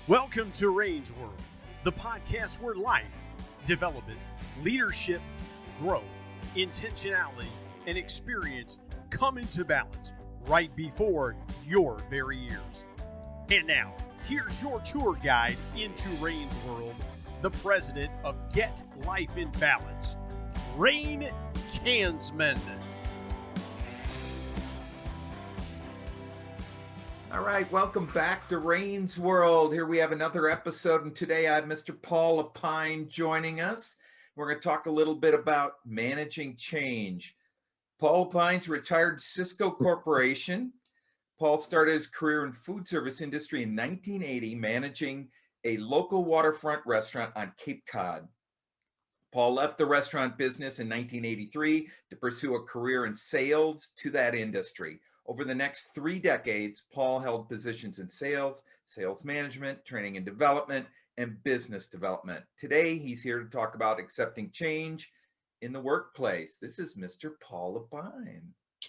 Welcome to Range World, the podcast where life, development, leadership, growth, intentionality, and experience come into balance right before your very ears. And now, here's your tour guide into Range World, the president of Get Life in Balance, Rain Kansman. All right, welcome back to Rain's World. Here we have another episode, and today I have Mr. Paul LaPine joining us. We're going to talk a little bit about managing change. Paul LaPine's retired Cisco Corporation. Paul started his career in food service industry in 1980, managing a local waterfront restaurant on Cape Cod. Paul left the restaurant business in 1983 to pursue a career in sales to that industry. Over the next 3 decades, Paul held positions in sales, sales management, training and development, and business development. Today, he's here to talk about accepting change in the workplace. This is Mr. Paul LaPine.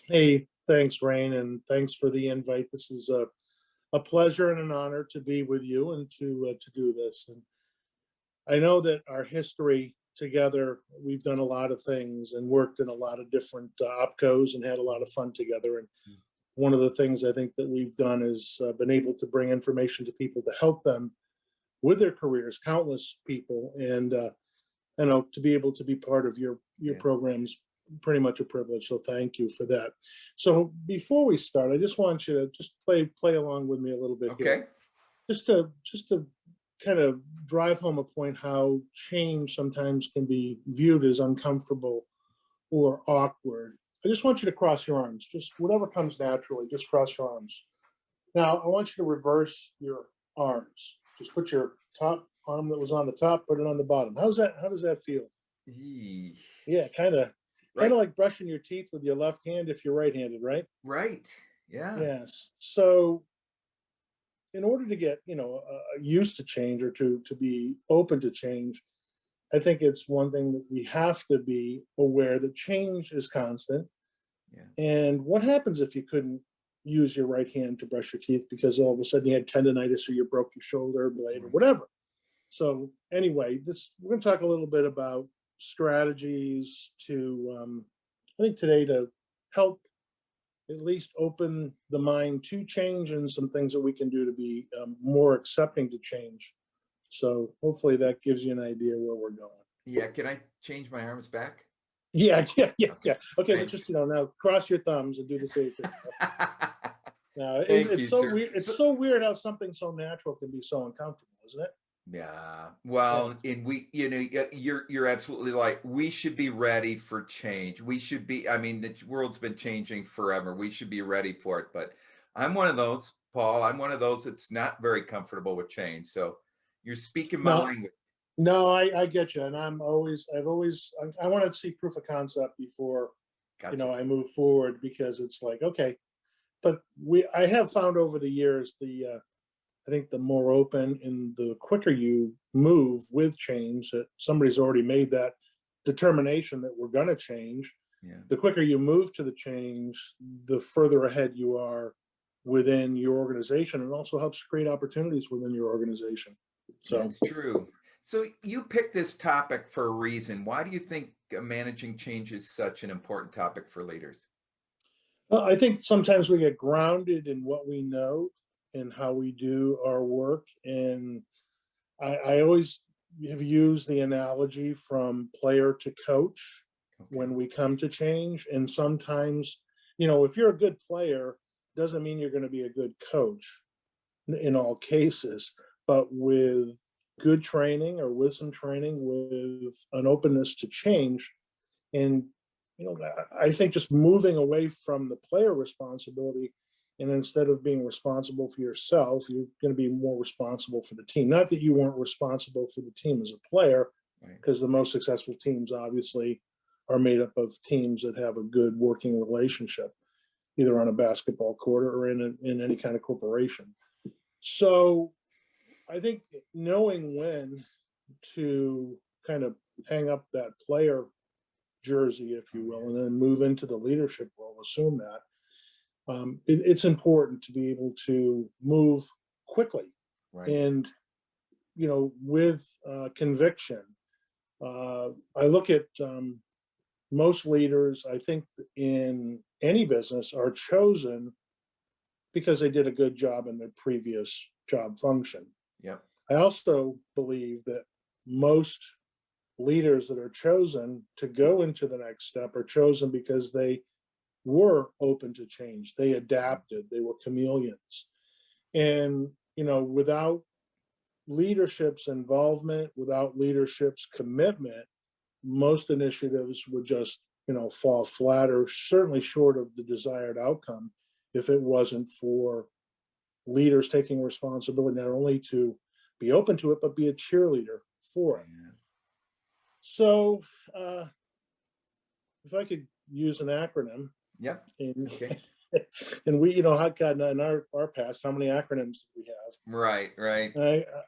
Hey, thanks, Rain, and thanks for the invite. This is a pleasure and an honor to be with you and to do this. And I know that our history together, we've done a lot of things and worked in a lot of different opcos and had a lot of fun together. And one of the things I think that we've done is been able to bring information to people to help them with their careers, countless people, and to be able to be part of your programs, pretty much a privilege. So thank you for that. So before we start, I just want you to just play along with me a little bit. Okay. Here. Just to kind of drive home a point how change sometimes can be viewed as uncomfortable or awkward. I just want you to cross your arms, just whatever comes naturally, just cross your arms. Now, I want you to reverse your arms. Just put your top arm that was on the top, put it on the bottom. How does that feel? Yeah, kind of like brushing your teeth with your left hand if you're right-handed, right? Right. Yeah. Yes. So in order to get, used to change or to be open to change, I think it's one thing that we have to be aware that change is constant. Yeah. And what happens if you couldn't use your right hand to brush your teeth because all of a sudden you had tendonitis or you broke your shoulder blade or whatever? So anyway, we're going to talk a little bit about strategies to, I think today, to help at least open the mind to change and some things that we can do to be more accepting to change. So hopefully that gives you an idea where we're going. Yeah, can I change my arms back? Yeah. Okay, let's just, now cross your thumbs and do the same thing. Now, it's so weird. It's so weird how something so natural can be so uncomfortable, isn't it? Yeah. Well, and you're absolutely right. We should be ready for change. We should be, the world's been changing forever. We should be ready for it. But I'm one of those, Paul. I'm one of those that's not very comfortable with change. So you're speaking my language. No, I get you. And I want to see proof of concept before, I move forward, because it's like, okay, but I have found over the years, I think the more open and the quicker you move with change, that somebody's already made that determination that we're going to change. Yeah. The quicker you move to the change, the further ahead you are within your organization, and also helps create opportunities within your organization. So that's true. So you picked this topic for a reason. Why do you think managing change is such an important topic for leaders? Well, I think sometimes we get grounded in what we know and how we do our work. And I always have used the analogy from player to coach when we come to change. And sometimes, if you're a good player, doesn't mean you're going to be a good coach in all cases. But with good training, or with some training, with an openness to change, and I think just moving away from the player responsibility, and instead of being responsible for yourself, you're going to be more responsible for the team. Not that you weren't responsible for the team as a player, because the most successful teams obviously are made up of teams that have a good working relationship, either on a basketball court or in any kind of corporation. So I think knowing when to kind of hang up that player jersey, if you will, and then move into the leadership role, assume that. It's important to be able to move quickly. Right. And with conviction. I look at most leaders, I think in any business, are chosen because they did a good job in their previous job function. Yep. I also believe that most leaders that are chosen to go into the next step are chosen because they were open to change. They adapted, they were chameleons. And, without leadership's involvement, without leadership's commitment, most initiatives would just, fall flat or certainly short of the desired outcome if it wasn't for leaders taking responsibility not only to be open to it, but be a cheerleader for it. Yeah. So, if I could use an acronym, Yep. and Okay. and we, how God, in our past, how many acronyms do we have? Right.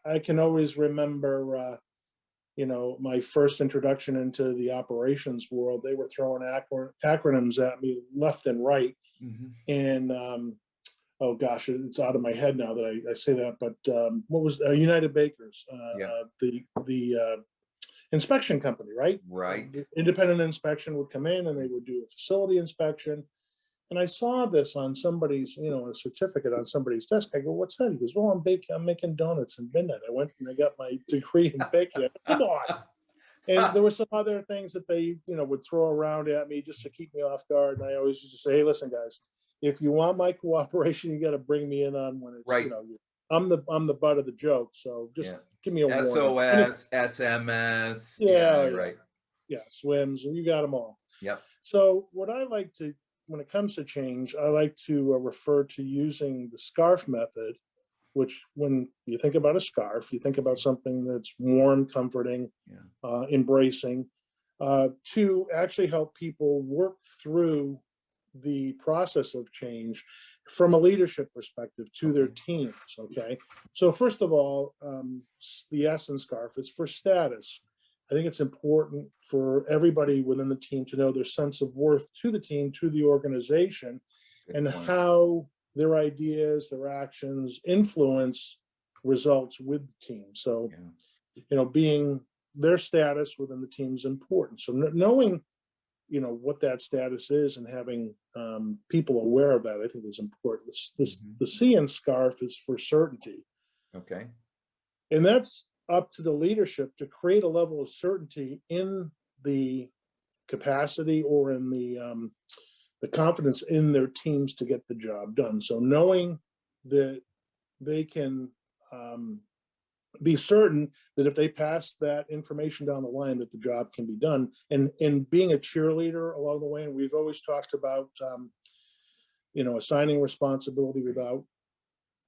I can always remember, my first introduction into the operations world. They were throwing acronyms at me left and right, and oh gosh, it's out of my head now that I say that. But what was United Bakers? The inspection company, right? Right. The independent inspection would come in and they would do a facility inspection. And I saw this on somebody's, a certificate on somebody's desk. I go, "What's that?" He goes, "Well, I'm making donuts in midnight." I went and I got my degree in baking. Come on. And there were some other things that they, would throw around at me just to keep me off guard. And I always used to say, "Hey, listen, guys, if you want my cooperation, you got to bring me in on when it's, Right. I'm the butt of the joke. So just give me a warning." SOS, SMS. Yeah, Right. Yeah, swims, and you got them all. Yep. So what I like to, when it comes to change, I like to refer to using the SCARF method, which when you think about a scarf, you think about something that's warm, comforting, embracing, to actually help people work through the process of change from a leadership perspective to their teams. Okay. So first of all, the S in SCARF is for status. I think it's important for everybody within the team to know their sense of worth to the team, to the organization, and how their ideas, their actions influence results with the team. So, being their status within the team is important. So knowing, what that status is and having people aware of that, I think is important. The C in SCARF is for certainty. Okay. And that's up to the leadership to create a level of certainty in the capacity or in the confidence in their teams to get the job done. So knowing that they can be certain that if they pass that information down the line, that the job can be done, and being a cheerleader along the way. And we've always talked about, assigning responsibility without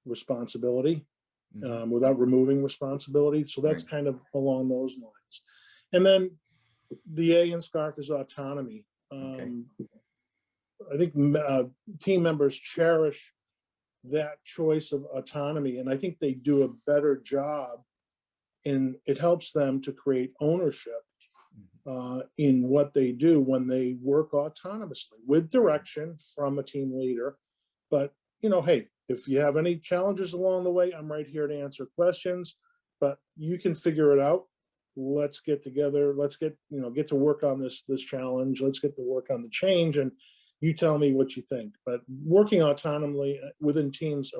responsibility. Without removing responsibility. So that's kind of along those lines. And then the A in SCARF is autonomy. I think team members cherish that choice of autonomy, and I think they do a better job, and it helps them to create ownership in what they do when they work autonomously with direction from a team leader. But, hey, if you have any challenges along the way, I'm right here to answer questions, but you can figure it out. Let's get together. Let's get to work on this challenge. Let's get to work on the change, and you tell me what you think. But working autonomously within teams,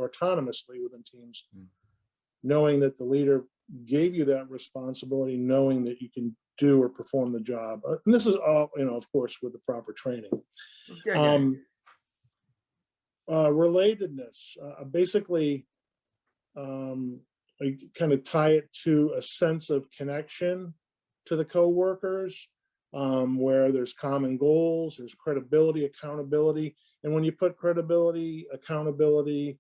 knowing that the leader gave you that responsibility, knowing that you can do or perform the job. And this is all, of course, with the proper training. Relatedness, basically, I kind of tie it to a sense of connection to the coworkers, where there's common goals, there's credibility, accountability. And when you put credibility, accountability,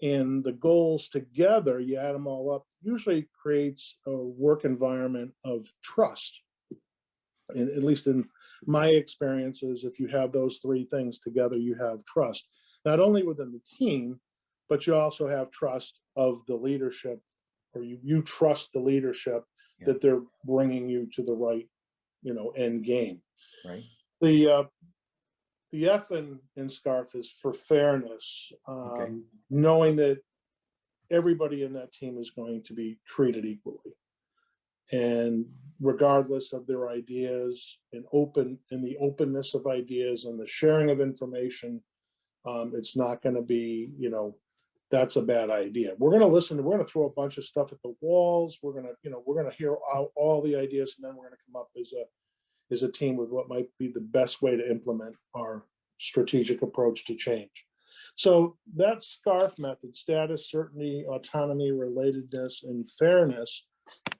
and the goals together, you add them all up, usually creates a work environment of trust. And at least in my experiences, if you have those three things together, you have trust, not only within the team, but you also have trust of the leadership, or you trust the leadership that they're bringing you to the right, end game. Right. The F in SCARF is for fairness, knowing that everybody in that team is going to be treated equally. And regardless of their ideas and the openness of ideas and the sharing of information, it's not going to be, that's a bad idea. We're going to listen. We're going to throw a bunch of stuff at the walls. We're going to hear out all the ideas, and then we're going to come up as a team with what might be the best way to implement our strategic approach to change. So that SCARF method, status, certainty, autonomy, relatedness, and fairness,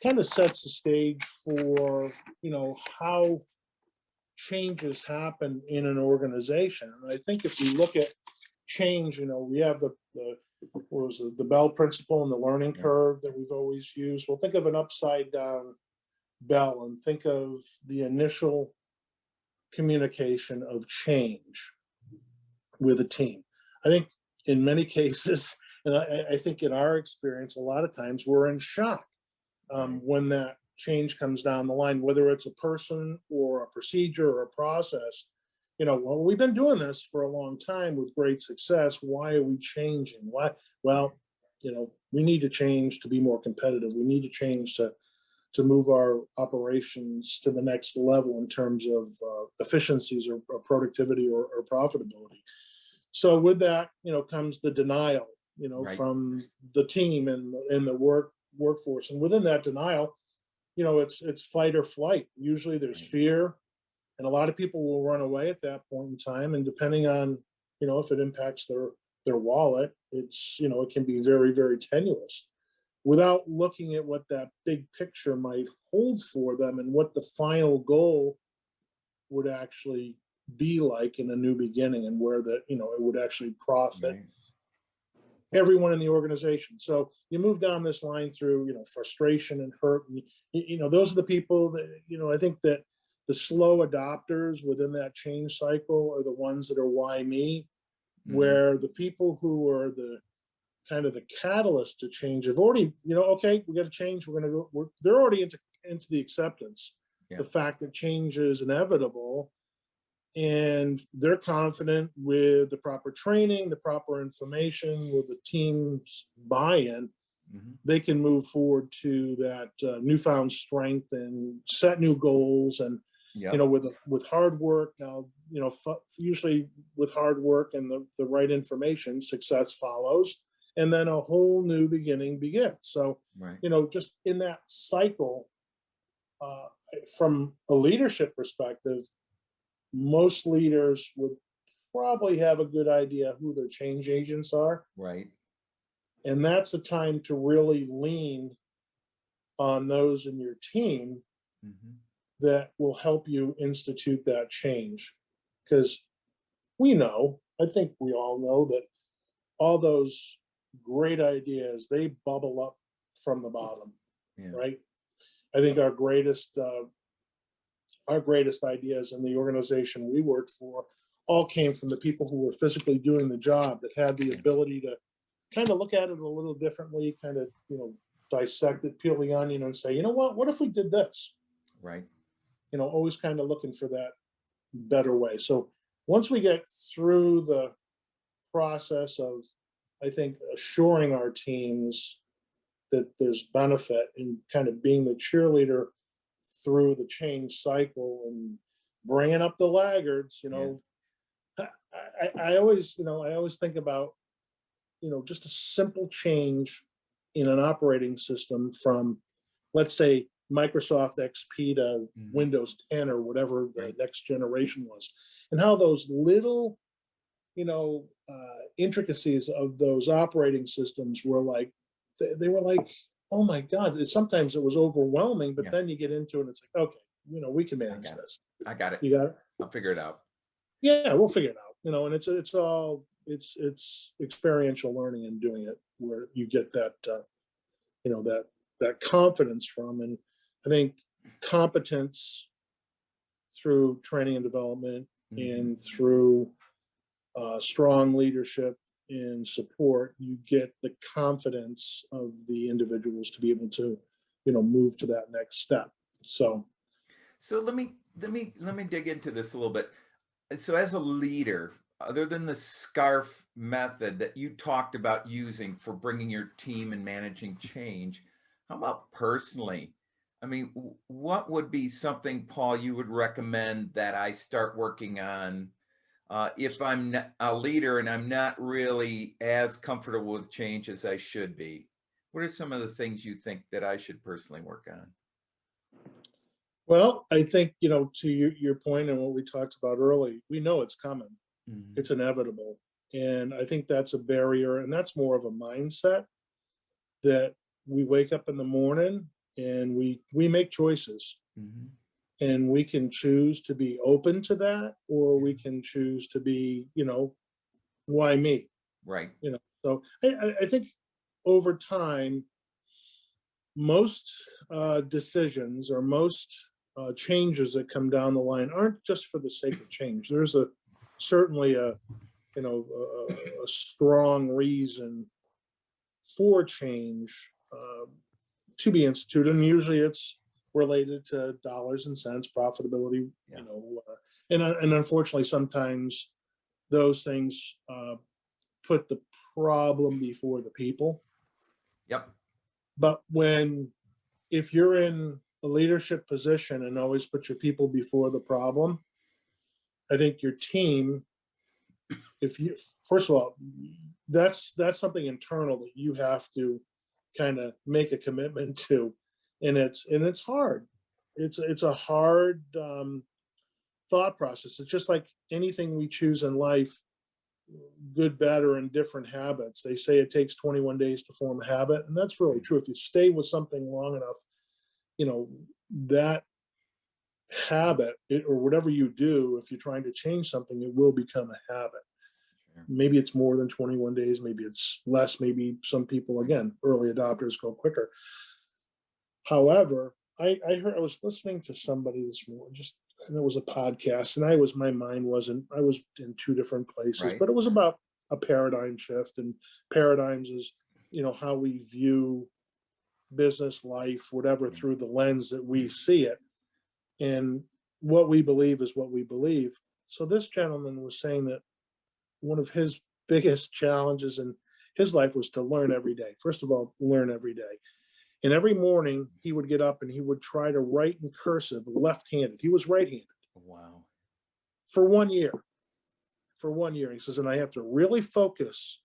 kind of sets the stage for, how changes happen in an organization. And I think if you look at change, we have the Bell principle and the learning curve that we've always used. Well, think of an upside down bell and think of the initial communication of change with a team. I think in many cases, and I think in our experience, a lot of times we're in shock when that change comes down the line, whether it's a person or a procedure or a process. Well, we've been doing this for a long time with great success. Why are we changing? Why? Well, we need to change to be more competitive. We need to change to move our operations to the next level in terms of efficiencies or productivity or profitability. So with that, comes the denial, from the team and the workforce. And within that denial, it's fight or flight. Usually there's fear, and a lot of people will run away at that point in time. And depending on, if it impacts their wallet, it can be very, very tenuous without looking at what that big picture might hold for them and what the final goal would actually be like in a new beginning, and where it would actually profit everyone in the organization. So you move down this line through, frustration and hurt. And, those are the people that, I think that the slow adopters within that change cycle are the ones that are why me, where the people who are the kind of the catalyst to change have already, okay, we got to change. We're going to go. They're already into the acceptance, the fact that change is inevitable, and they're confident with the proper training, the proper information, with the team's buy-in, they can move forward to that newfound strength and set new goals. And with hard work, now usually with hard work and the right information, success follows, and then a whole new beginning begins. So just in that cycle, from a leadership perspective, most leaders would probably have a good idea who their change agents are. Right. And that's a time to really lean on those in your team that will help you institute that change. Because I think we all know that all those great ideas, they bubble up from the bottom, right? I think our greatest ideas in the organization we worked for all came from the people who were physically doing the job, that had the ability to kind of look at it a little differently, kind of, dissect it, peel the onion and say, what if we did this? Right. Always kind of looking for that better way. So once we get through the process of, I think, assuring our teams that there's benefit in kind of being the cheerleader through the change cycle and bringing up the laggards, I always think about, just a simple change in an operating system from, let's say, Microsoft XP to Windows 10 or whatever the next generation was, and how those little, intricacies of those operating systems were like, they were like, oh my God, sometimes it was overwhelming, but then you get into it and it's like, okay, we can manage this. I got it. You got it? I'll figure it out. Yeah, we'll figure it out. And it's experiential learning and doing it where you get that, that confidence from. And I think competence through training and development and through strong leadership and support, you get the confidence of the individuals to be able to, move to that next step. So let me dig into this a little bit. So as a leader, other than the SCARF method that you talked about using for bringing your team and managing change, how about personally? I mean, what would be something, Paul, you would recommend that I start working on if I'm a leader and I'm not really as comfortable with change as I should be? What are some of the things you think that I should personally work on? Well, I think, to your point and what we talked about early, we know it's coming. Mhm. It's inevitable. And I think that's a barrier. And that's more of a mindset that we wake up in the morning and we make choices, Mhm. and we can choose to be open to that, or we can choose to be, why me? Right. So I think over time, most decisions or most changes that come down the line aren't just for the sake of change. There's certainly a strong reason for change to be instituted, and usually it's related to dollars and cents, profitability. Yeah. And unfortunately, sometimes those things put the problem before the people. Yep. But if you're in a leadership position and always put your people before the problem, I think your team, if you first of all, that's something internal that you have to kind of make a commitment to, and it's hard. It's a hard thought process. It's just like anything we choose in life, good, bad, or indifferent habits. They say it takes 21 days to form a habit, and that's really true. If you stay with something long enough, that habit, or whatever you do, if you're trying to change something, it will become a habit. Sure. Maybe it's more than 21 days, maybe it's less, maybe some people, again, early adopters go quicker. However, I was listening to somebody this morning, and it was a podcast, and I was in two different places, Right. but it was about a paradigm shift, and paradigms is, how we view business, life, whatever, through the lens that we see it. And what we believe is what we believe. So this gentleman was saying that one of his biggest challenges in his life was to learn every day. First of all, learn every day. And every morning he would get up and he would try to write in cursive, left-handed. He was right-handed Wow. for 1 year. For 1 year. He says, and I have to really focus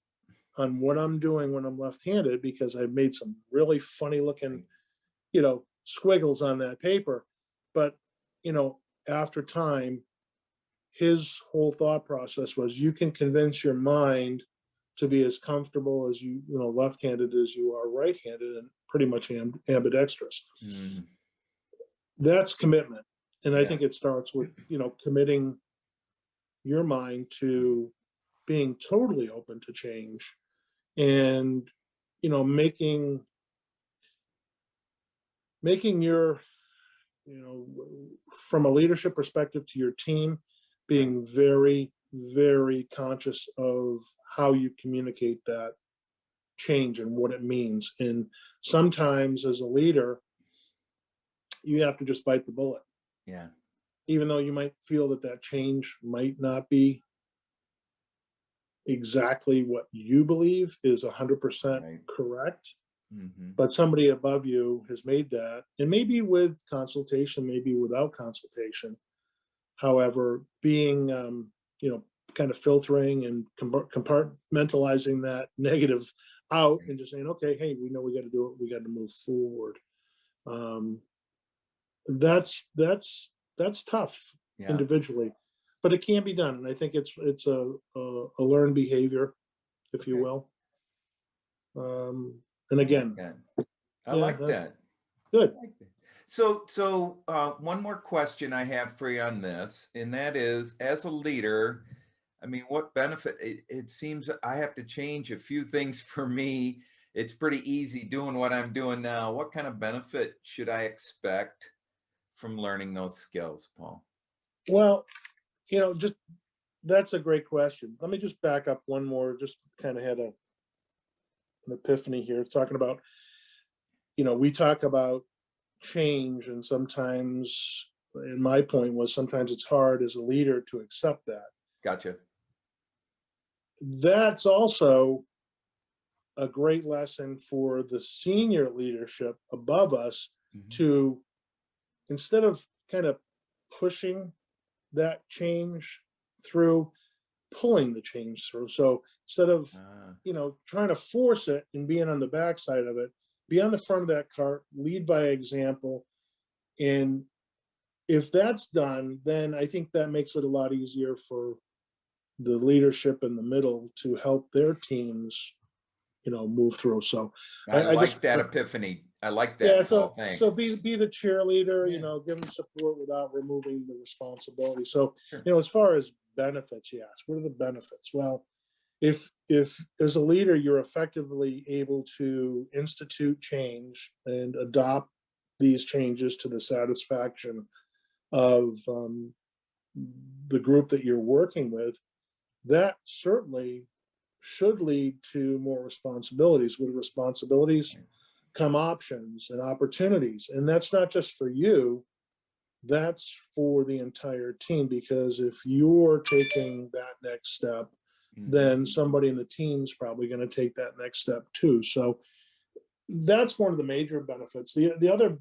on what I'm doing when I'm left-handed, because I've made some really funny looking, squiggles on that paper. But, after time, his whole thought process was, you can convince your mind to be as comfortable as left-handed as you are right-handed, and pretty much ambidextrous. Mm. That's commitment. And I Yeah. think it starts with, committing your mind to being totally open to change, and, making your, from a leadership perspective to your team, being very, very conscious of how you communicate that change and what it means. And sometimes as a leader, you have to just bite the bullet, Yeah. even though you might feel that change might not be exactly what you believe is 100% Right. correct. Mm-hmm. But somebody above you has made that, and maybe with consultation, maybe without consultation. However, being, kind of filtering and compartmentalizing that negative out, and just saying, okay, hey, we know we got to do it. We got to move forward. Um, that's tough Yeah. individually, but it can be done. And I think it's a learned behavior, if you Okay. will. And again, I yeah, like that. good. I like that. So one more question I have for you on this, and that is, as a leader, I mean, what benefit? It seems I have to change a few things for me. It's pretty easy doing what I'm doing now. What kind of benefit should I expect from learning those skills, Paul? Well, just that's a great question. Let me just back up one more. Just kind of had an epiphany here, talking about, we talk about change, and sometimes, and my point was, sometimes it's hard as a leader to accept that. Gotcha. that's also a great lesson for the senior leadership above us to, instead of kind of pushing that change through, pulling the change through. So instead of, trying to force it and being on the backside of it, be on the front of that cart, lead by example. And if that's done, then I think that makes it a lot easier for the leadership in the middle to help their teams, move through. So I like just that epiphany. I like that. yeah. Paul. Thanks. So be the cheerleader. Yeah. Give them support without removing the responsibility. So Sure. as far as benefits, you ask, what are the benefits? Well, if as a leader you're effectively able to institute change and adopt these changes to the satisfaction of the group that you're working with, that certainly should lead to more responsibilities. With responsibilities come options and opportunities. And that's not just for you, that's for the entire team. Because if you're taking that next step, then somebody in the team's probably going to take that next step too. So that's one of the major benefits. The other,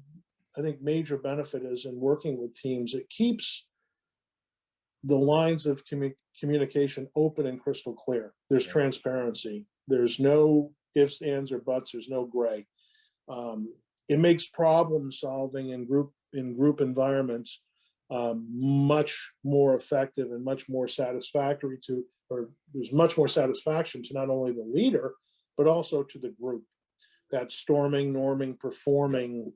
I think, major benefit is in working with teams, it keeps the lines of communication open and crystal clear. There's transparency. There's no ifs, ands, or buts. There's no gray. It makes problem solving in group environments much more effective and much more satisfactory to, or there's much more satisfaction to not only the leader, but also to the group. That storming, norming, performing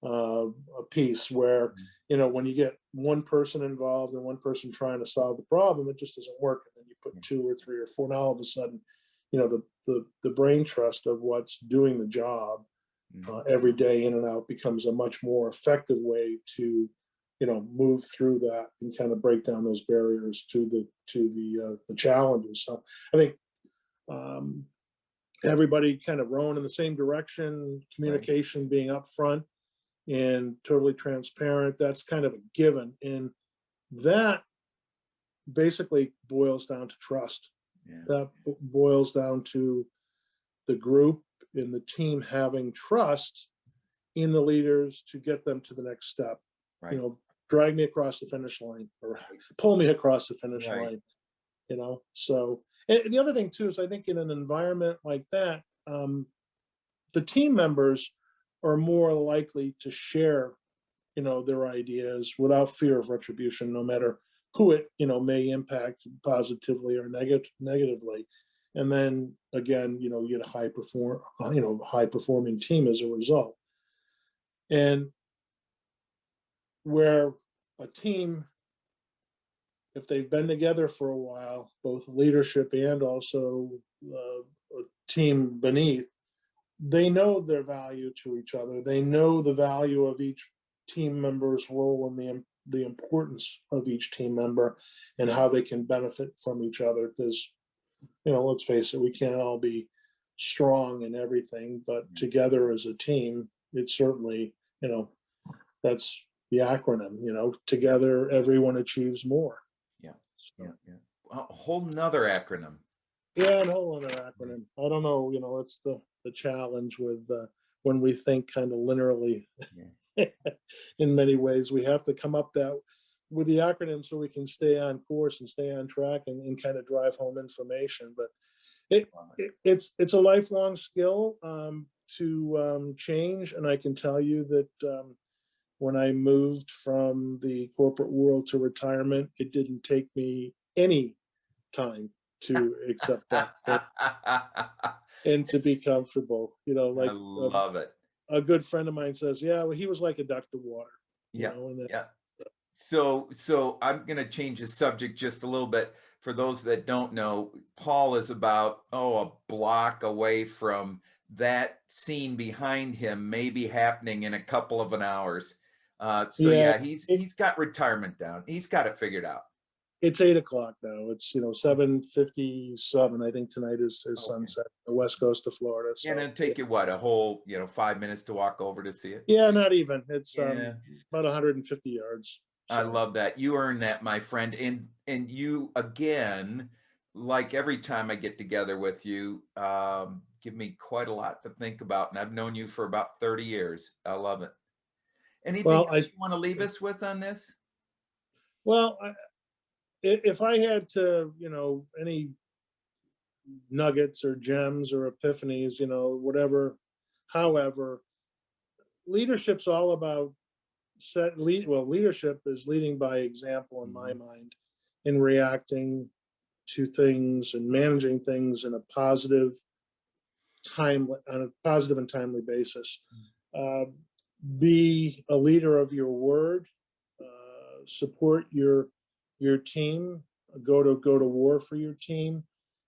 a piece where, when you get one person involved and one person trying to solve the problem, it just doesn't work. And then you put 2 or 3 or 4, and all of a sudden, the brain trust of what's doing the job every day in and out becomes a much more effective way to, move through that and kind of break down those barriers to the challenges. So I think everybody kind of rowing in the same direction, communication being upfront and totally transparent, that's kind of a given. And that basically boils down to trust. That boils down to the group and the team having trust in the leaders to get them to the next step. Drag me across the finish line or pull me across the finish line. So, and the other thing too is I think in an environment like that, the team members are more likely to share, their ideas without fear of retribution, no matter who it, may impact positively or negatively. And then again, you get a high performing team as a result. And where a team, if they've been together for a while, both leadership and also a team beneath, they know their value to each other. They know the value of each team member's role and the importance of each team member and how they can benefit from each other. Because, let's face it, we can't all be strong in everything, but together as a team, it's certainly, that's the acronym, together everyone achieves more. A whole nother acronym. Yeah, a whole other acronym. I don't know, it's the challenge with when we think kind of linearly. In many ways, we have to come up that with the acronym so we can stay on course and stay on track and kind of drive home information. But it's a lifelong skill to change. And I can tell you that when I moved from the corporate world to retirement, it didn't take me any time to accept that and to be comfortable. Like I love it. A good friend of mine says, yeah, well, he was like a duck to water. So I'm going to change the subject just a little bit. For those that don't know, Paul is about, a block away from that scene behind him, maybe happening in a couple of hours. He's got retirement down. He's got it figured out. It's 8 o'clock now. It's 7:57. I think tonight is sunset, the west coast of Florida. So, and it'll take you what, a whole 5 minutes to walk over to see it? Yeah, not even. It's about 150 yards. So. I love that. You earned that, my friend. And you again, like every time I get together with you, give me quite a lot to think about. And I've known you for about 30 years. I love it. Anything Well, else you want to leave us with on this? well, if I had to, any nuggets or gems or epiphanies, whatever, however, leadership's all about leadership is leading by example in my mind, in reacting to things and managing things in a positive on a positive and timely basis. Uh, be a leader of your word. Support your team. Go to war for your team.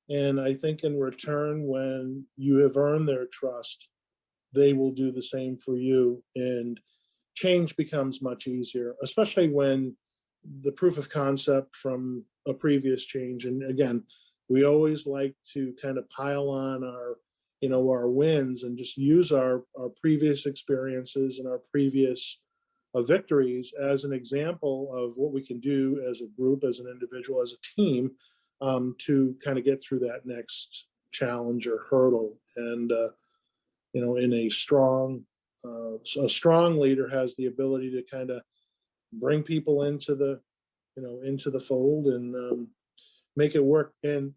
And I think in return, when you have earned their trust, they will do the same for you. And change becomes much easier, especially when the proof of concept from a previous change. And again, we always like to kind of pile on our wins and just use our previous experiences and our previous victories as an example of what we can do as a group, as an individual, as a team, to kind of get through that next challenge or hurdle. And in a strong leader has the ability to kind of bring people into the fold and make it work. And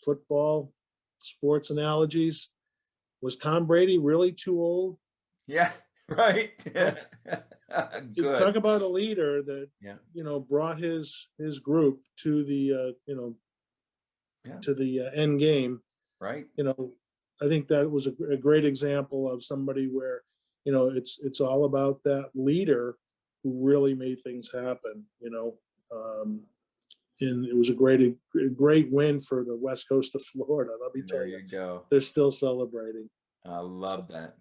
football, sports analogies. Was Tom Brady really too old? Yeah, right. You Good. talk about a leader that Yeah. brought his group to the to the end game. Right. I think that was a great example of somebody where it's all about that leader who really made things happen. And it was a great win for the west coast of Florida. Let me tell There you, you go. they're still celebrating. I love that.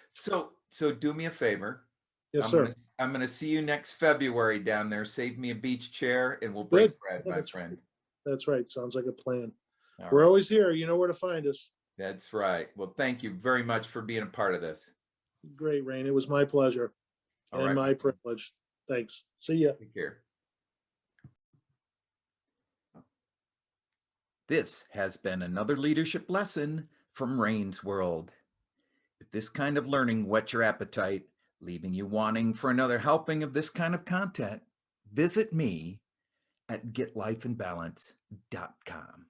So do me a favor. Yes, I'm sir. gonna see you next February down there. Save me a beach chair and we'll break Good. bread, Yeah, my friend. that's right. Sounds like a plan. All We're right. always here. You know where to find us. That's right. Well, thank you very much for being a part of this. Great, Rain. It was my pleasure All and right, my my friend. privilege. Thanks. See ya. Take care. This has been another leadership lesson from Rain's World. If this kind of learning whets your appetite, leaving you wanting for another helping of this kind of content, visit me at getlifeinbalance.com.